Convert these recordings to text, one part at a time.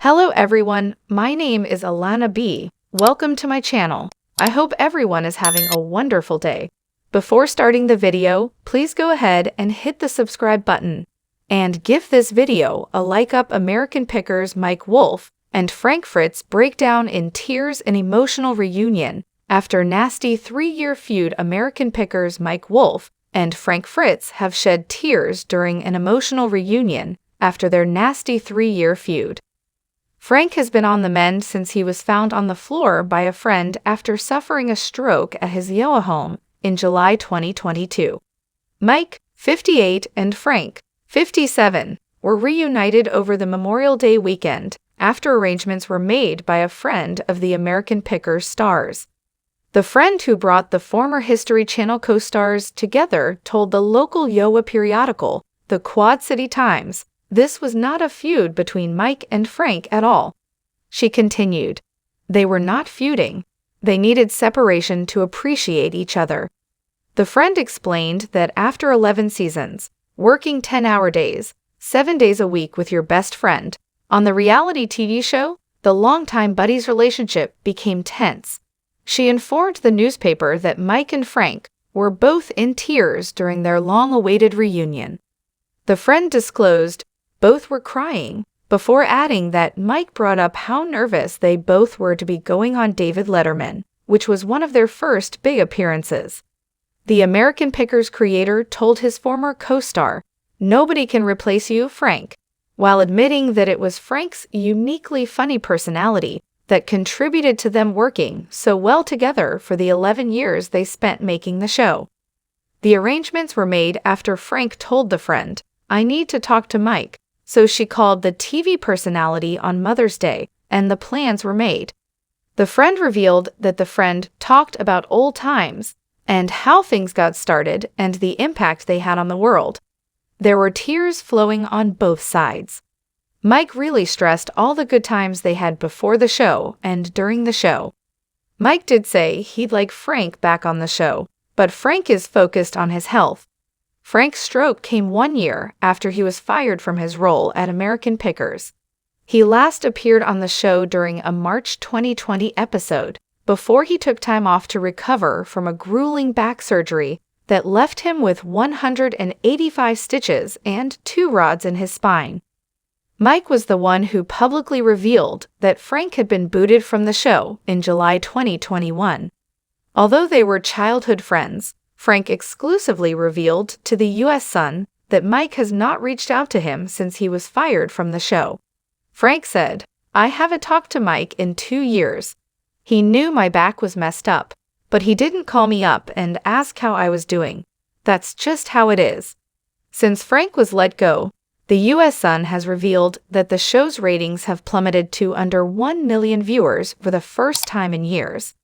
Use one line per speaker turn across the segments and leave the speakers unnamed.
Hello everyone, my name is Alana B. Welcome to my channel. I hope everyone is having a wonderful day. Before starting the video, please go ahead and hit the subscribe button. And give this video a like up. American Pickers Mike Wolfe and Frank Fritz break down in tears an emotional reunion. After nasty 3-year feud, American Pickers Mike Wolfe and Frank Fritz have shed tears during an emotional reunion after their nasty 3-year feud. Frank has been on the mend since he was found on the floor by a friend after suffering a stroke at his Iowa home in July 2022. Mike, 58, and Frank, 57, were reunited over the Memorial Day weekend after arrangements were made by a friend of the American Pickers stars. The friend who brought the former History Channel co-stars together told the local Iowa periodical, the Quad City Times, this was not a feud between Mike and Frank at all. She continued, "They were not feuding. They needed separation to appreciate each other." The friend explained that after 11 seasons, working 10-hour days, 7 days a week with your best friend, on the reality TV show, the longtime buddies' relationship became tense. She informed the newspaper that Mike and Frank were both in tears during their long-awaited reunion. The friend disclosed both were crying, before adding that Mike brought up how nervous they both were to be going on David Letterman, which was one of their first big appearances. The American Pickers creator told his former co-star, "Nobody can replace you, Frank," while admitting that it was Frank's uniquely funny personality that contributed to them working so well together for the 11 years they spent making the show. The arrangements were made after Frank told the friend, "I need to talk to Mike," so she called the TV personality on Mother's Day, and the plans were made. The friend revealed that the friend talked about old times and how things got started and the impact they had on the world. There were tears flowing on both sides. Mike really stressed all the good times they had before the show and during the show. Mike did say he'd like Frank back on the show, but Frank is focused on his health. Frank's stroke came 1 year after he was fired from his role at American Pickers. He last appeared on the show during a March 2020 episode, before he took time off to recover from a grueling back surgery that left him with 185 stitches and 2 rods in his spine. Mike was the one who publicly revealed that Frank had been booted from the show in July 2021. Although they were childhood friends, Frank exclusively revealed to the U.S. Sun that Mike has not reached out to him since he was fired from the show. Frank said, "I haven't talked to Mike in 2 years. He knew my back was messed up, but he didn't call me up and ask how I was doing. That's just how it is." Since Frank was let go, the U.S. Sun has revealed that the show's ratings have plummeted to under 1 million viewers for the first time in years.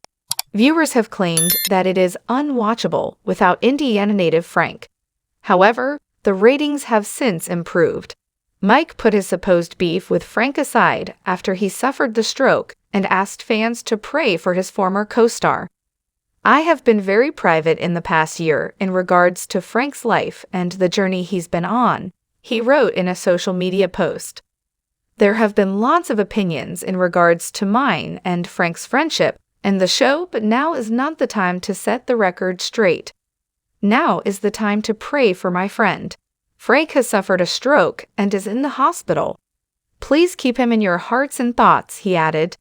Viewers have claimed that it is unwatchable without Indiana native Frank. However, the ratings have since improved. Mike put his supposed beef with Frank aside after he suffered the stroke and asked fans to pray for his former co-star. "I have been very private in the past year in regards to Frank's life and the journey he's been on," he wrote in a social media post. "There have been lots of opinions in regards to mine and Frank's friendship and the show, but now is not the time to set the record straight. Now is the time to pray for my friend. Frank has suffered a stroke and is in the hospital. Please keep him in your hearts and thoughts," he added.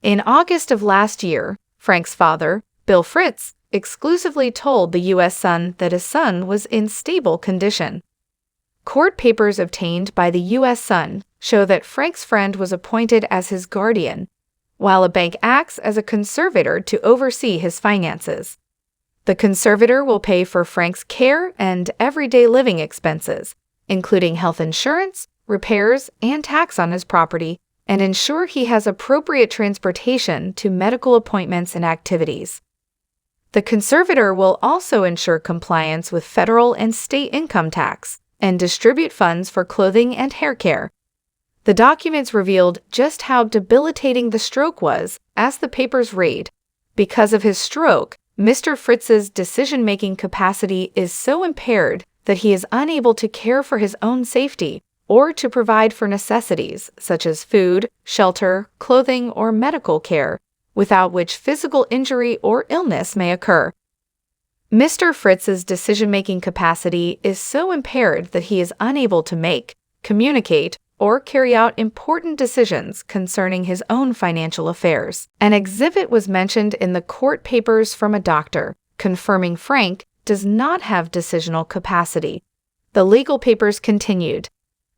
In August of last year, Frank's father, Bill Fritz, exclusively told the U.S. Sun that his son was in stable condition. Court papers obtained by the U.S. Sun show that Frank's friend was appointed as his guardian, while a bank acts as a conservator to oversee his finances. The conservator will pay for Frank's care and everyday living expenses, including health insurance, repairs, and tax on his property, and ensure he has appropriate transportation to medical appointments and activities. The conservator will also ensure compliance with federal and state income tax and distribute funds for clothing and hair care. The documents revealed just how debilitating the stroke was, as the papers read. Because of his stroke, Mr. Fritz's decision-making capacity is so impaired that he is unable to care for his own safety or to provide for necessities such as food, shelter, clothing, or medical care, without which physical injury or illness may occur. Mr. Fritz's decision-making capacity is so impaired that he is unable to make, communicate, or carry out important decisions concerning his own financial affairs. An exhibit was mentioned in the court papers from a doctor, confirming Frank does not have decisional capacity. The legal papers continued.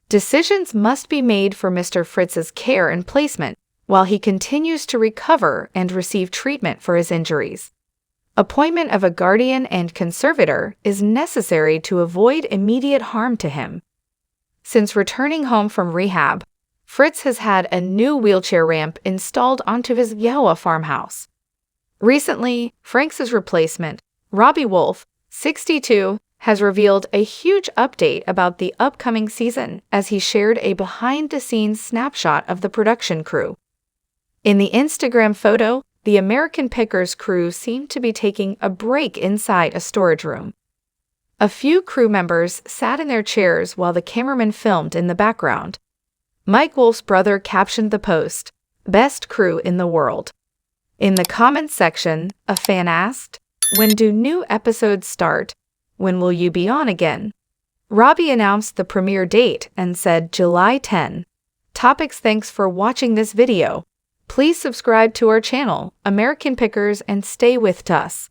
Decisions must be made for Mr. Fritz's care and placement while he continues to recover and receive treatment for his injuries. Appointment of a guardian and conservator is necessary to avoid immediate harm to him. Since returning home from rehab, Fritz has had a new wheelchair ramp installed onto his Iowa farmhouse. Recently, Frank's replacement, Robbie Wolfe, 62, has revealed a huge update about the upcoming season as he shared a behind-the-scenes snapshot of the production crew. In the Instagram photo, the Americanpickers crew seemed to be taking a break inside a storage room. A few crew members sat in their chairs while the cameraman filmed in the background. Mike Wolfe's brother captioned the post, "Best crew in the world." In the comments section, a fan asked, "When do new episodes start? When will you be on again?" Robbie announced the premiere date and said July 10. Topics. Thanks for watching this video. Please subscribe to our channel, Americanpickers, and stay with us.